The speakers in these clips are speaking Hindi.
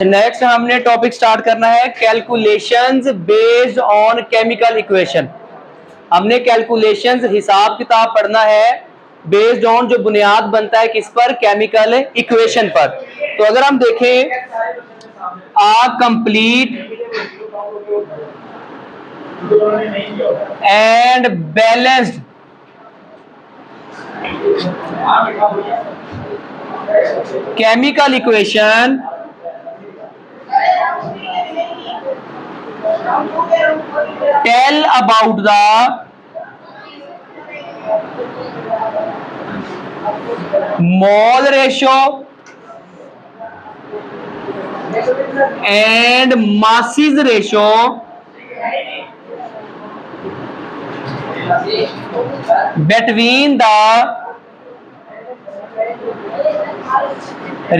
नेक्स्ट हमने टॉपिक स्टार्ट करना है calculations based on chemical equation. हमने कैलकुलेशंस हिसाब किताब पढ़ना है बेस्ड ऑन, जो बुनियाद बनता है किस पर, केमिकल इक्वेशन पर। तो अगर हम देखें a complete and balanced chemical equation tell about the mole ratio and masses ratio between the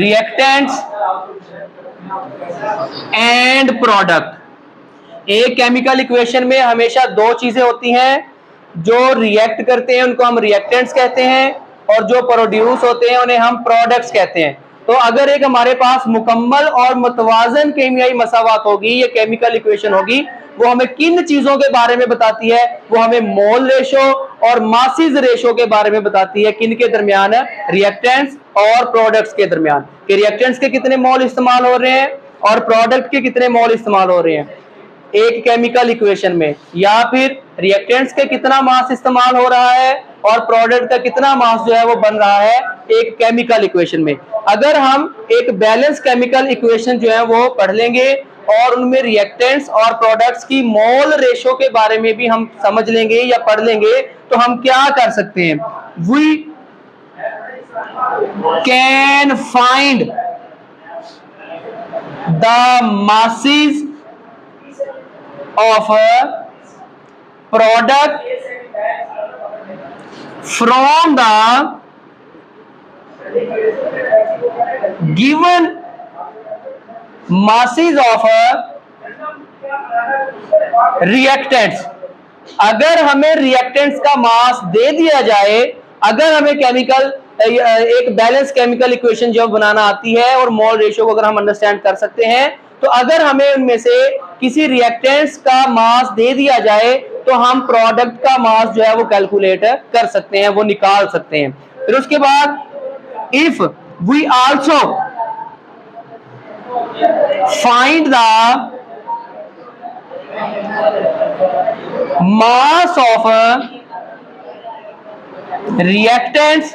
reactants and product। एक केमिकल इक्वेशन में हमेशा दो चीजें होती हैं, जो रिएक्ट करते हैं उनको हम रिएक्टेंट्स कहते हैं, और जो प्रोड्यूस होते हैं उन्हें हम प्रोडक्ट्स कहते हैं। तो अगर एक हमारे पास मुकम्मल और मुतवाजन केमियाई मसावात होगी, ये केमिकल इक्वेशन होगी, वो हमें किन चीजों के बारे में बताती है? वो हमें मोल रेशो और मासिस रेशो के बारे में बताती है। किन के दरमियान? रिएक्टेंट्स और प्रोडक्ट्स के दरमियान। कि रिएक्टेंट्स के कितने मोल इस्तेमाल हो रहे हैं और प्रोडक्ट के कितने मोल इस्तेमाल हो रहे हैं एक केमिकल इक्वेशन में, या फिर रिएक्टेंट्स के कितना मास इस्तेमाल हो रहा है और प्रोडक्ट का कितना मास जो है वो बन रहा है एक केमिकल इक्वेशन में। अगर हम एक बैलेंस केमिकल इक्वेशन जो है वो पढ़ लेंगे और उनमें रिएक्टेंट्स और प्रोडक्ट्स की मोल रेशो के बारे में भी हम समझ लेंगे या पढ़ लेंगे, तो हम क्या कर सकते हैं? We can find the masses of a product from the given masses of a reactants। अगर हमें रिएक्टेंट्स का मास दे दिया जाए, अगर हमें केमिकल एक बैलेंस केमिकल इक्वेशन जो बनाना आती है और मोल रेशियो को अगर हम अंडरस्टैंड कर सकते हैं, तो अगर हमें उनमें से किसी रिएक्टेंट्स का मास दे दिया जाए तो हम प्रोडक्ट का मास जो है वो कैलकुलेट कर सकते हैं, वो निकाल सकते हैं। फिर उसके बाद if we also find the mass of reactants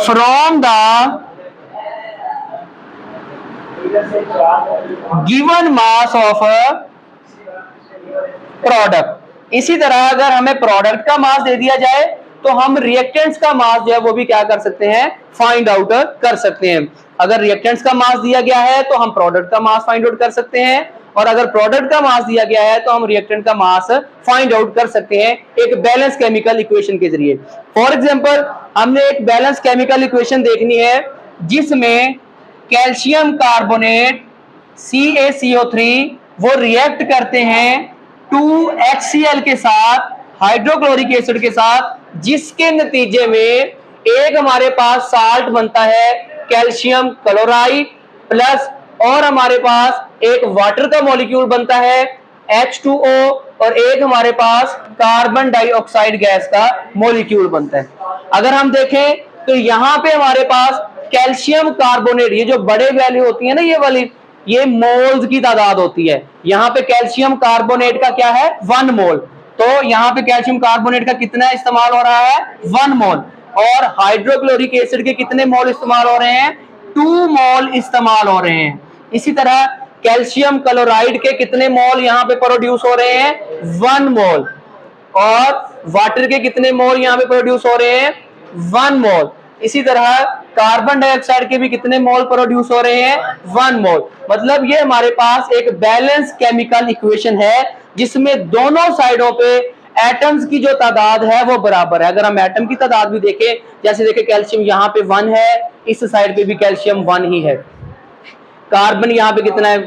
from the given mass of product. इसी तरह अगर हमें प्रोडक्ट का मास दे दिया जाए तो हम रिएक्टेंट्स का मास जो है वो भी क्या कर सकते हैं? फाइंड आउट कर सकते हैं। अगर रिएक्टेंट्स का मास दिया गया है तो हम प्रोडक्ट का मास फाइंड आउट कर सकते हैं, और अगर प्रोडक्ट का मास दिया गया है तो हम रिएक्टेंट का मास फाइंड आउट कर सकते हैं एक बैलेंस केमिकल इक्वेशन के जरिए। फॉर एग्जांपल, हमने एक बैलेंस केमिकल इक्वेशन देखनी है जिसमें कैल्शियम कार्बोनेट CaCO3 वो रिएक्ट करते हैं 2HCl के साथ, हाइड्रोक्लोरिक एसिड के साथ, जिसके नतीजे में एक हमारे पास साल्ट बनता है कैल्शियम क्लोराइड प्लस, और हमारे पास एक वाटर का मॉलिक्यूल बनता है H2O, और एक हमारे पास कार्बन डाइऑक्साइड गैस का मॉलिक्यूल बनता है। अगर हम देखें तो यहाँ पे हमारे पास कैल्शियम कार्बोनेट, ये जो बड़े वैल्यू होती है ना, ये वाली, ये मोल्स की तादाद होती है। यहाँ पे कैल्शियम कार्बोनेट का क्या है? 1 मोल। तो यहाँ पे कैल्शियम कार्बोनेट का कितना इस्तेमाल हो रहा है? 1 मोल। और हाइड्रोक्लोरिक एसिड के कितने मोल इस्तेमाल हो रहे हैं? 2 मोल इस्तेमाल हो रहे हैं। इसी तरह कैल्शियम क्लोराइड के कितने मोल यहाँ पे प्रोड्यूस हो रहे हैं? 1 मोल। और वाटर के कितने मोल यहाँ पे प्रोड्यूस हो रहे हैं? 1 मोल। इसी तरह कार्बन डाइऑक्साइड के भी कितने मोल प्रोड्यूस हो रहे हैं? 1 मोल। मतलब ये हमारे पास एक बैलेंस केमिकल इक्वेशन है जिसमें दोनों साइडों पे एटम्स की जो तादाद है वो बराबर है। अगर हम एटम की तादाद भी देखें, जैसे देखें कैल्शियम यहाँ पे 1 है, इस साइड पे भी कैल्शियम 1 ही है। कार्बन यहाँ पे कितना है?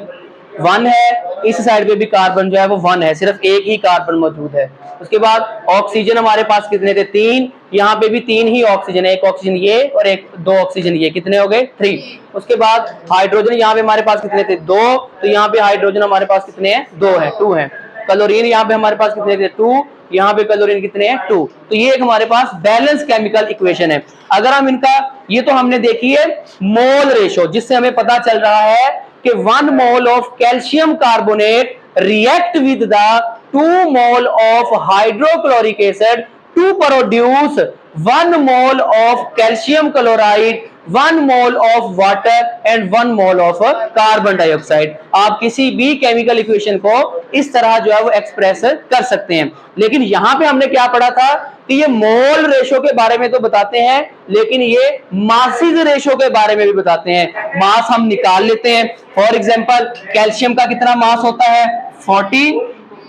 1 है, इस साइड पे भी कार्बन जो है वो 1 है, सिर्फ एक ही कार्बन मौजूद है। उसके बाद ऑक्सीजन हमारे पास कितने थे? 3, यहाँ पे भी 3 ही ऑक्सीजन है, एक ऑक्सीजन ये और एक 2 ऑक्सीजन ये, कितने हो गए? 3। उसके बाद हाइड्रोजन यहाँ पे हमारे पास कितने थे? 2, तो यहाँ पे हाइड्रोजन हमारे पास कितने हैं? 2 है, 2 है। क्लोरीन यहाँ पे हमारे पास कितने थे? 2, यहाँ पे क्लोरीन कितने हैं? 2। तो ये एक हमारे पास बैलेंस केमिकल इक्वेशन है। अगर हम इनका, ये तो हमने देखी है मोल रेशो, जिससे हमें पता चल रहा है कि 1 mole of calcium carbonate react with the 2 mole of hydrochloric acid to produce 1 mole of calcium chloride, 1 mole of water and 1 mole of carbon dioxide. आप किसी भी केमिकल इक्वेशन को इस तरह जो है वो एक्सप्रेस कर सकते हैं। लेकिन यहां पे हमने क्या पढ़ा था कि ये मोल रेशो के बारे में तो बताते हैं, लेकिन ये मासिस रेशो के बारे में भी बताते हैं। मास हम निकाल लेते हैं। फॉर एग्जांपल कैल्शियम का कितना मास होता है? 40,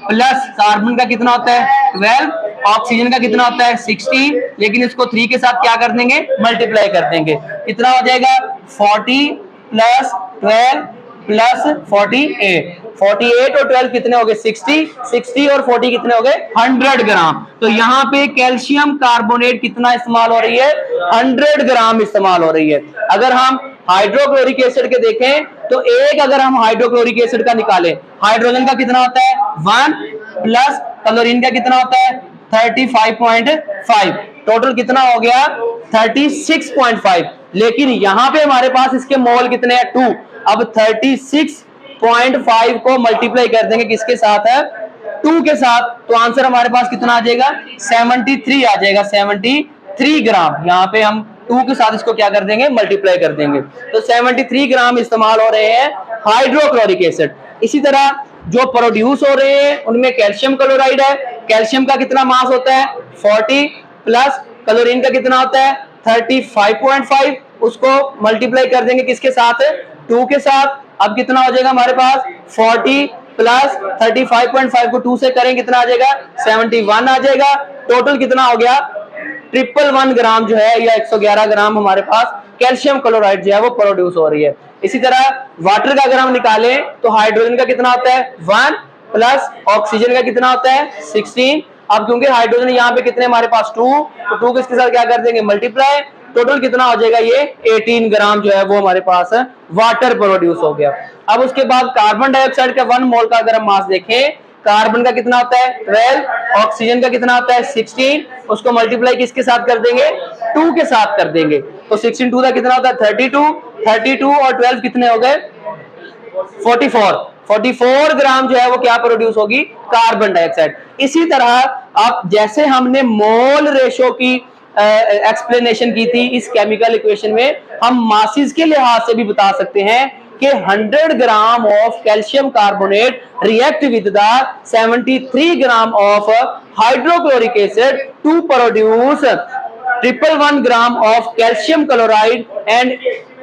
प्लस कार्बन का कितना होता है? 12, ऑक्सीजन का कितना होता है? 60, लेकिन इसको 3 के साथ क्या कर देंगे? मल्टीप्लाई कर देंगे। कितना हो जाएगा? 40 प्लस 12 प्लस 48, 48 और 12 कितने हो गए? 60, 60 और 40 कितने हो गए? 100 ग्राम। तो यहाँ पे कैल्शियम कार्बोनेट कितना इस्तेमाल हो रही है? 100 ग्राम इस्तेमाल हो रही है। अगर हम हाइड्रोक्लोरिक एसिड के देखें तो एक, अगर हम हाइड्रोक्लोरिक एसिड का निकालें, हाइड्रोजन का कितना होता है? 1 प्लस क्लोरीन का कितना होता है? 35.5, टोटल कितना हो गया? 36.5। लेकिन यहां पे हमारे पास इसके मोल कितने हैं? 2। अब 36.5 को मल्टीप्लाई कर देंगे किसके साथ है? 2 के साथ, तो आंसर हमारे पास कितना आ जाएगा? 73 आ जाएगा, 73 ग्राम। यहाँ पे हम 2 के साथ इसको क्या कर देंगे? मल्टीप्लाई कर देंगे। तो 73 ग्राम इस्तेमाल हो रहे हैं हाइड्रोक्लोरिक एसिड। इसी तरह जो प्रोड्यूस हो रहे हैं उनमें कैल्शियम क्लोराइड है। कैल्शियम का कितना मास होता है? 40, प्लस क्लोरीन का कितना होता है? 35.5, उसको मल्टीप्लाई कर देंगे किसके साथ? 2 के साथ। अब कितना हो जाएगा हमारे पास? 40 प्लस 35.5 को 2 से करें, कितना आ जाएगा? 71 आ जाएगा। टोटल कितना हो गया? 111 ग्राम जो है, या 111 ग्राम हमारे पास कैल्शियम क्लोराइड जो है वो प्रोड्यूस हो रही है। इसी तरह वाटर का अगर हम निकालें तो हाइड्रोजन का कितना होता है? 1 प्लस ऑक्सीजन का कितना होता है? 16। अब क्योंकि हाइड्रोजन यहाँ पे कितने हमारे पास? 2, तो 2 किसके साथ क्या कर देंगे? मल्टीप्लाई। टोटल कितना हो जाएगा? ये 18 ग्राम जो है वो हमारे पास वाटर प्रोड्यूस हो गया। अब उसके बाद कार्बन डाइऑक्साइड का 1 मोल का अगर हम मास देखें, कार्बन का कितना होता है? 12, ऑक्सीजन का कितना होता है? 16, उसको मल्टीप्लाई किसके साथ कर देंगे? 2 के साथ कर देंगे। तो 16 2 का कितना होता है? 32, 32 और 12 कितने हो गए? 44 ग्राम जो है वो क्या प्रोड्यूस होगी? Carbon dioxide. इसी तरह आप, जैसे हमने मोल रेशो की एक्सप्लेनेशन की थी इस केमिकल इक्वेशन में, हम मासिस के लिहाज से भी बता सकते हैं कि 100 gram of calcium carbonate react with the 73 gram of hydrochloric acid to produce 111 gram of calcium chloride and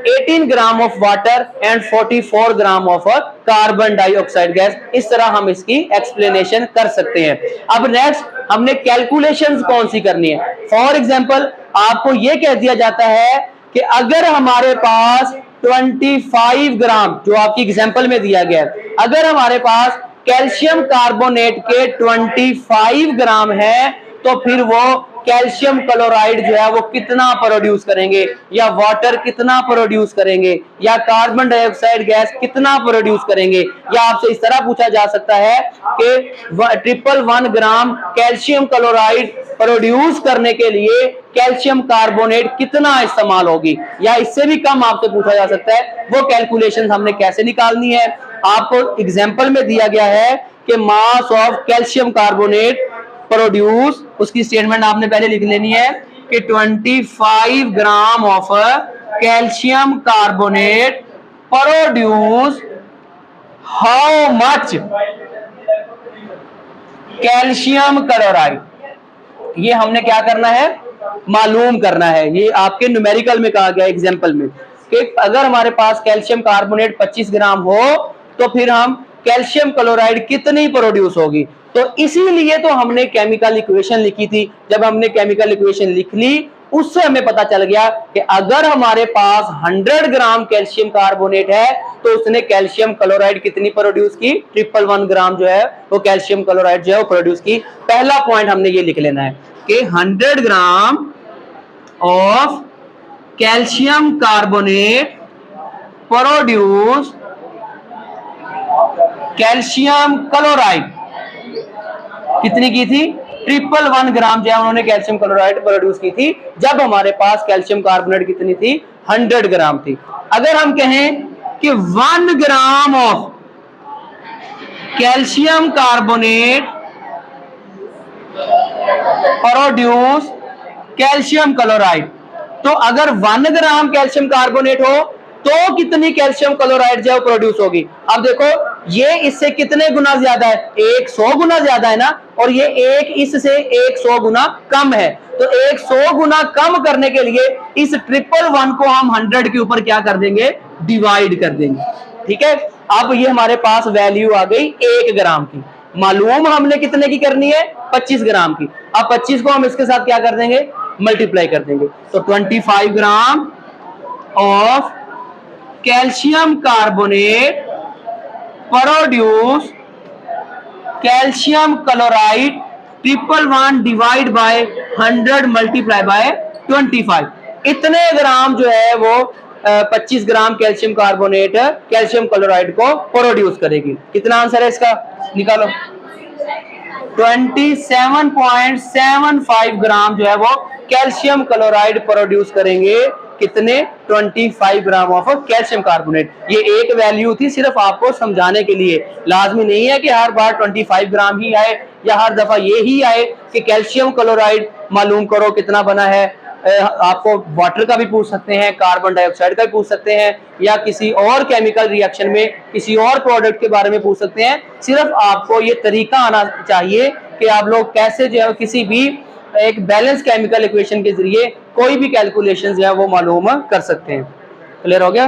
18 gram of water and 44 gram of carbon dioxide gas. इस तरह हम इसकी एक्सप्लेनेशन कर सकते हैं। अब नेक्स्ट हमने कैलकुलेशंस कौन सी करनी है। फॉर एग्जांपल आपको यह कह दिया जाता है कि अगर हमारे पास 25 ग्राम, जो आपकी एग्जांपल में दिया गया है, अगर हमारे पास कैल्शियम कार्बोनेट के 25 ग्राम है, तो फिर वो कैल्शियम क्लोराइड जो है वो कितना प्रोड्यूस करेंगे, या वाटर कितना प्रोड्यूस करेंगे, या कार्बन डाइऑक्साइड गैस कितना प्रोड्यूस करेंगे। या आपसे इस तरह पूछा जा सकता है कि 111 ग्राम कैल्शियम क्लोराइड प्रोड्यूस करने के लिए कैल्शियम कार्बोनेट कितना इस्तेमाल होगी, या इससे भी कम आपसे पूछा जा सकता है। वो कैलकुलेशन हमने कैसे निकालनी है? आपको एग्जाम्पल में दिया गया है कि mass of calcium carbonate produce, उसकी स्टेटमेंट आपने पहले लिख लेनी है कि 25 ग्राम of calcium carbonate produce how much calcium chloride. ये हमने क्या करना है? मालूम करना है। ये आपके न्यूमेरिकल में कहा गया एग्जाम्पल में कि अगर हमारे पास कैल्शियम कार्बोनेट 25 ग्राम हो तो फिर हम कैल्शियम क्लोराइड कितनी प्रोड्यूस होगी। तो इसीलिए तो हमने केमिकल इक्वेशन लिखी थी। जब हमने केमिकल इक्वेशन लिख ली, उससे हमें पता चल गया कि अगर हमारे पास 100 ग्राम कैल्शियम कार्बोनेट है तो उसने कैल्शियम क्लोराइड कितनी प्रोड्यूस की, 111 ग्राम जो है वो कैल्शियम क्लोराइड जो है वो प्रोड्यूस की। पहला पॉइंट हमने ये लिख लेना है कि 100 gram of calcium carbonate produce calcium chloride कितनी की थी, 111 ग्राम जो है उन्होंने कैल्शियम क्लोराइड प्रोड्यूस की थी जब हमारे पास कैल्शियम कार्बोनेट कितनी थी, 100 ग्राम थी। अगर हम कहें कि 1 ग्राम of calcium carbonate produce calcium chloride, तो अगर 1 ग्राम कैल्शियम कार्बोनेट हो तो कितनी कैल्शियम क्लोराइड जो प्रोड्यूस होगी। अब देखो ये इससे कितने गुना ज्यादा है, 100 गुना ज्यादा है ना, और ये एक इससे 100 गुना कम है। तो 100 गुना कम करने के लिए इस 111 को हम 100 के ऊपर क्या कर देंगे, डिवाइड कर देंगे। ठीक है, अब ये हमारे पास वैल्यू आ गई 1 ग्राम की। मालूम हमने कितने की करनी है, 25 ग्राम की। अब 25 को हम इसके साथ क्या कर देंगे, मल्टीप्लाई कर देंगे। तो 25 ग्राम of calcium carbonate produce calcium chloride 111 divide by 100 multiply by 25, इतने ग्राम जो है वो 25 ग्राम कैल्शियम कार्बोनेट कैल्शियम क्लोराइड को प्रोड्यूस करेगी। कितना आंसर है इसका, निकालो। 27.75 ग्राम जो है वो कैल्शियम क्लोराइड प्रोड्यूस करेंगे। कितने, 25 ग्राम ऑफ कैल्शियम कार्बोनेट। ये एक वैल्यू थी सिर्फ आपको समझाने के लिए, लाजमी नहीं है कि हर बार 25 ग्राम ही आए या हर दफा ये ही आए कि कैल्शियम क्लोराइड मालूम करो कितना बना है। आपको वाटर का भी पूछ सकते हैं, कार्बन डाइऑक्साइड का भी पूछ सकते हैं, या किसी और केमिकल रिएक्शन में किसी और प्रोडक्ट के बारे में पूछ सकते हैं। सिर्फ आपको ये तरीका आना चाहिए कि आप लोग कैसे जो है किसी भी एक बैलेंस केमिकल इक्वेशन के जरिए कोई भी कैलकुलेशन जो है वो मालूम कर सकते हैं। क्लियर हो गया।